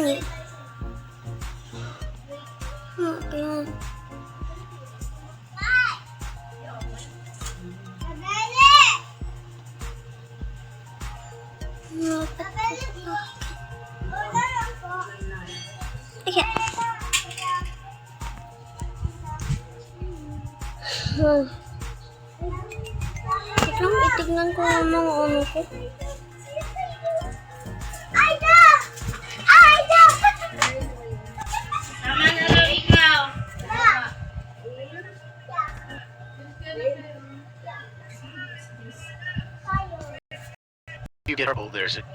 Ay. Ayan. Okay. Lang itignan ko ang mga ano ko. Tama na lang ikaw. You get her. Oh, there's it.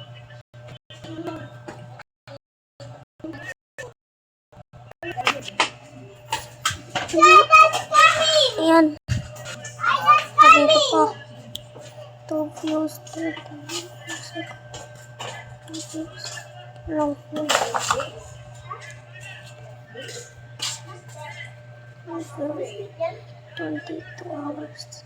Ayan. Sabi ko po. 2 views. 2 views. Long views. 22 hours.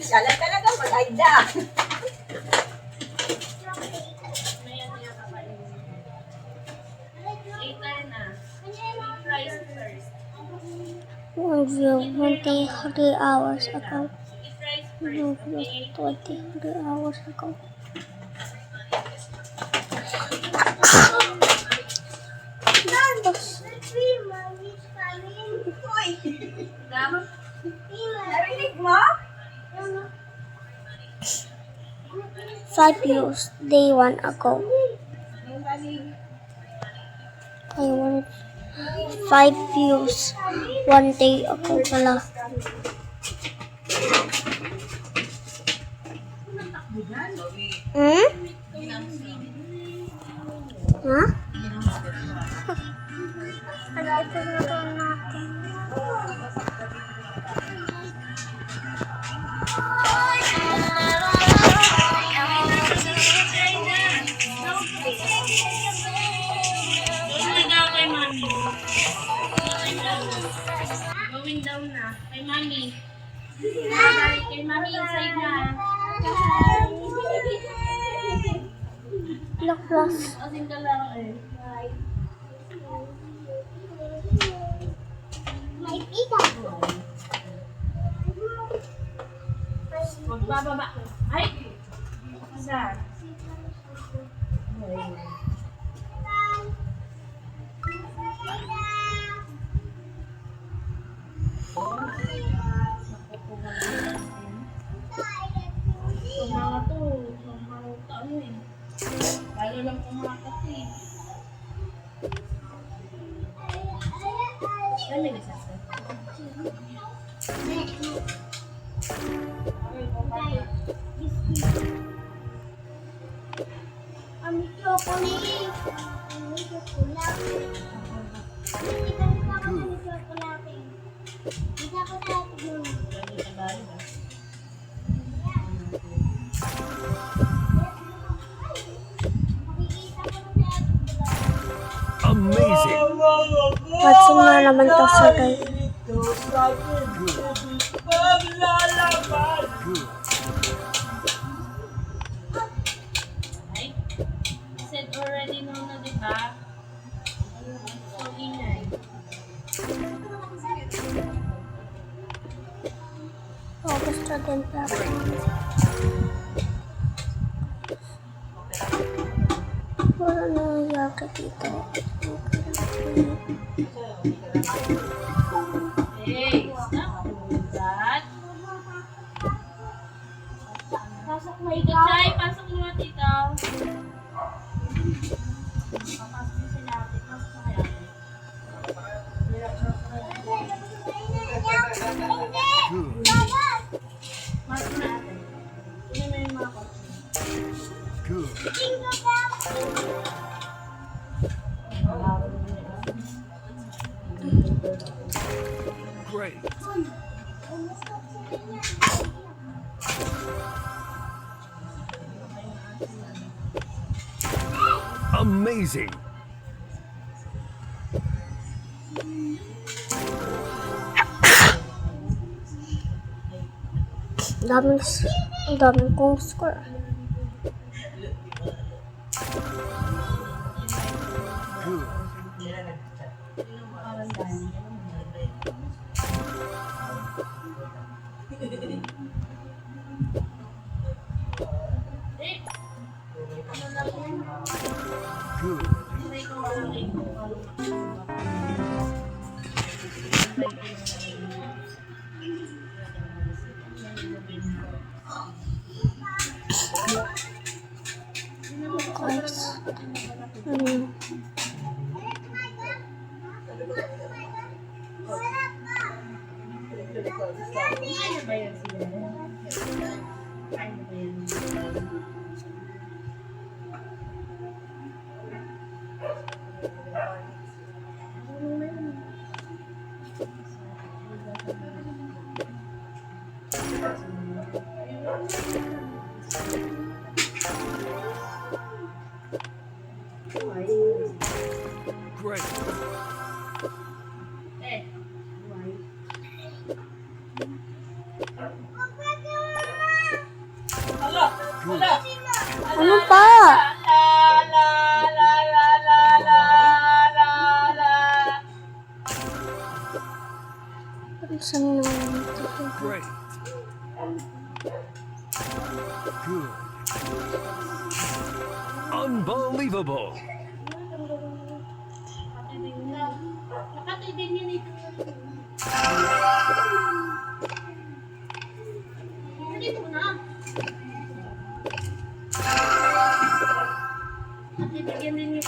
Galang talaga mag-aida. Later na. Price first. 1 view, 23 hours ago. I-price 1 first. view, 23 hours ago. Narinig mo? 5 views, day 1 ago. I want 5 views, 1 day ago pala. Hmm? Ha? Ito na to natin. Doon na daw kay mami. Going down na. Kay mami. Kay mami inside na. Look, plus. Asin ka lang eh. Magbababa. Ay! Isa. So, mga to, mga ano eh. Lalo lang kumakas eh. Ay, may lisasa. Ang chocolate. Ang chocolate. Hindi ka pa ako ng chocolate. Hindi ka pa tayo yun. Amazing. Watching na naman to sa guys. Ay, said already no na, di ba? So, ingay. Oh, gusto din pa ako. Wala na nangyari dito. Hey, stop that. Pasok mo Tito Chay, pasok mo nga, tito. Papasok mo sila, ate. Pasok mo kaya, ate. Pasok na, ate. Kunin mo yung mga kotse. Good. Great. Amazing. Daming kong score. Eh, ano lang yan? Good. Try ko lang eh, kung ano Ano ba yan sila? Ano ba yan? Great. Eh, Ano pa? Saan naman ito? Great. Good. Unbelievable. Nakatay din yun ito. Dito na. Natibigyan din yun.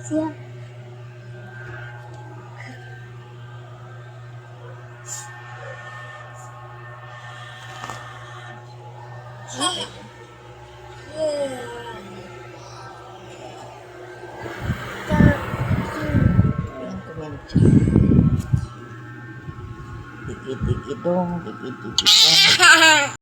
Siya. Dikit-dikit dong, dikit-dikit dong.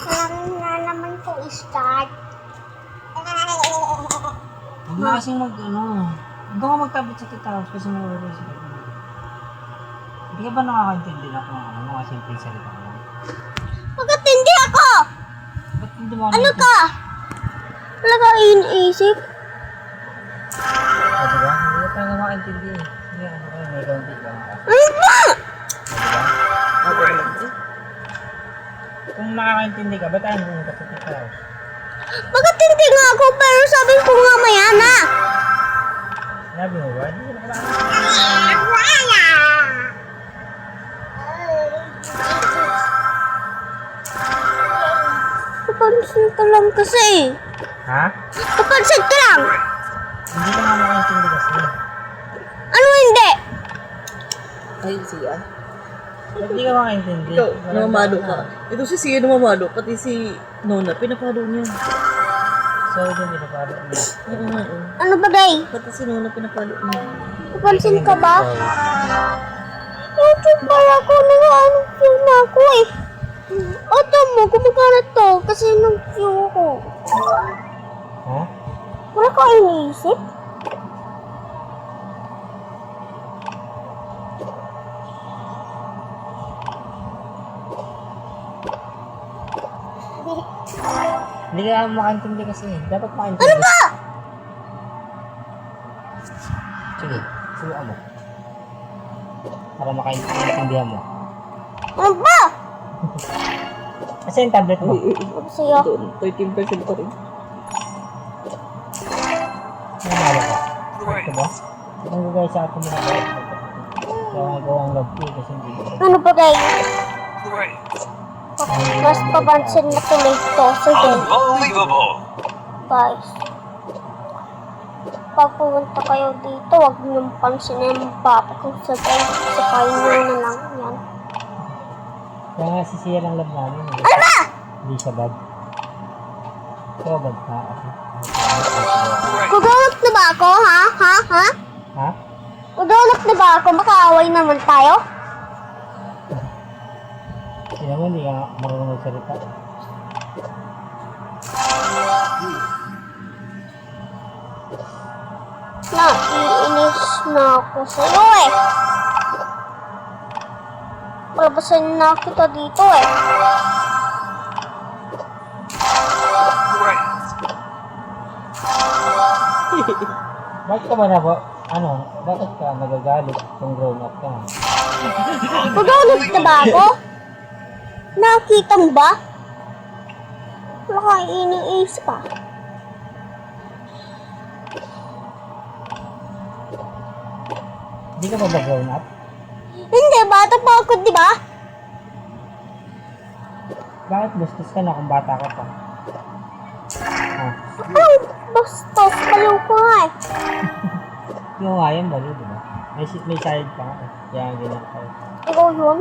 Kailangan na naman po i-start. Huwag na kasing Huwag ka magtabot sa titaos kasi mawala sa kanya. Hindi ka ba nakakaintindi na kung mga simpleng salita mo? Bakit hindi ako? Ba't hindi mo Ano ka? Wala ka iniisip? Diba? Hindi ka tayo makaintindi eh. Hindi ka may kaunti ka. Ano ba? Kung nakakaintindi ka, ba't tayo pumunta sa titaos? Bakit hindi nga ako? Pero sabi ko nga maya na. Sinabi mo ba? Hindi ka Kapansin ka lang kasi. Ha? Kapansin ka lang. Hindi ka nga makaintindi kasi. Ano hindi? Ay, siya. Ba't hindi ka makaintindi? Ikaw, namamalo ka. Ito si Sia namamalo, pati si Nona, pinapalo niya. So, hindi na para. Ano ba, Day? Pati si Nona, pinapalo niya. Kapansin ka ba? Ito pala ko nung ano na ako eh. Oto mo, kumakarat to kasi nung view ko. Ha? Wala ka iniisip? Hindi ka makaintindi kasi. Dapat makaintindi. Ano ba? Sige, subukan mo. Para makaintindihan mo. Ano ba? Kasi yung tablet mo. Sa'yo. Ito, 13% pa rin. Nanalo ka. Ito ba? Ang gagawin sa akin nila. Kaya gawang love ko kasi hindi ko. Ano ba, Day? Great. Mas papansin na tuloy to. Sige, Unbelievable. guys. Pag pumunta kayo dito, huwag niyong pansinin yung papa kung sa kayo na lang yan. Kaya nga sisira ang lab namin. Eh. Ano ba? Hindi siya bad. Ikaw bad ka. Kuganap na ba ako, ha? Ha? Ha? Ha? Kuganap na ba ako? Makaaway naman tayo? Sino mo, hindi ka marunong magsalita. Naiinis na ako sa'yo eh. Palabasan na kita dito eh. Great. Bakit ka ba na po? Ano? Bakit ka nagagalit kung grown up ka? Kuganap na ba ako? Nakita mo ba? Wala kang iniis ka. Hindi ka ba ba grown up? Hindi, bata pa ako, di ba? Bakit bastos ka na kung bata ka pa? Ha? Ay, bastos, baliw ko nga eh. Yung nga yan, bali, di ba? May side pa nga eh. Kaya ang ganyan ka eh. Ikaw yun?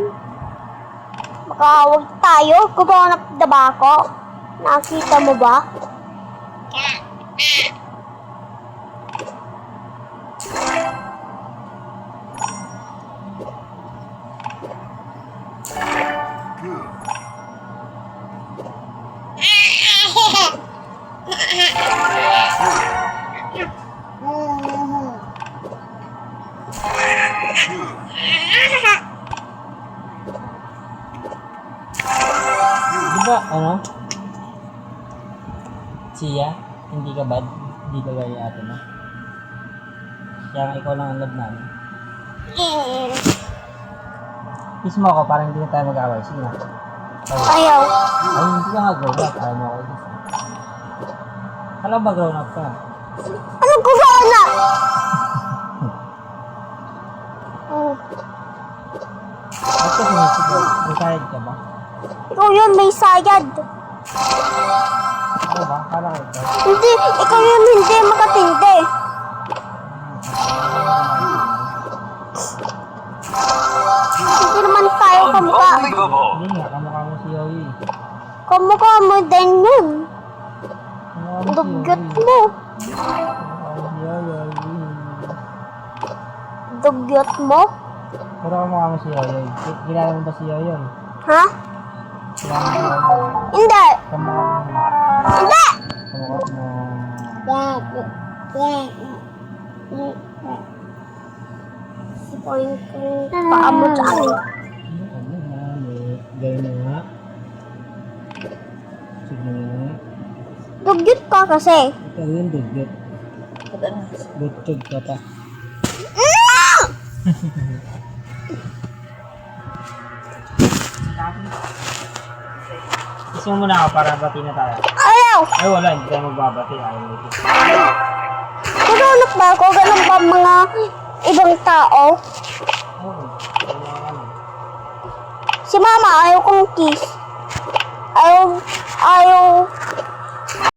Makawag tayo, kuganap na ba ako? Nakita mo ba? Di ba, ano? Siya, hindi ka bad? Hindi ka gaya ate mo? Kaya nga ikaw lang ang love namin. Kiss mo ako, parang hindi na tayo mag-away. Sige na. Ayaw. Ay, hindi ka nga grown up. Ayaw mo ako kiss. Alam ba grown up ka? Anong kuganap? Ba't ka sinisigaw? May side ka ba? Ikaw yun, may sayad. Ako ba? Kala ko ito. Hindi, ikaw yun hindi makatindi. Hindi naman tayo kamukha. Unbelievable. Hindi nga, kamukha mo si Yoyi. Kamukha mo din yun. Kamukha mo si Dugyot Yoyi. mo. Kamukha mo si Yoyi. Dugyot mo? Pero kamukha mo si Yoyi. Kilala mo ba si Yoyi? Ha? Kilala mo si Yoyi? Hindi. Kamukha mo. Hindi! Kamukha mo. Point ko yung paa mo dyan eh. Ano nga? Gawin mo nga. Sige nga. Dugyot ka kasi. Ikaw yun, dugyot. Butchog ka pa. Gusto mo muna ako para bati na tayo. Ayaw! Ay wala, hindi tayo magbabati. Ayaw mo ito. Kuganap ba ako? Ganun ba mga ibang tao? Oo. Ano? Si mama ayaw kong kiss. Ayaw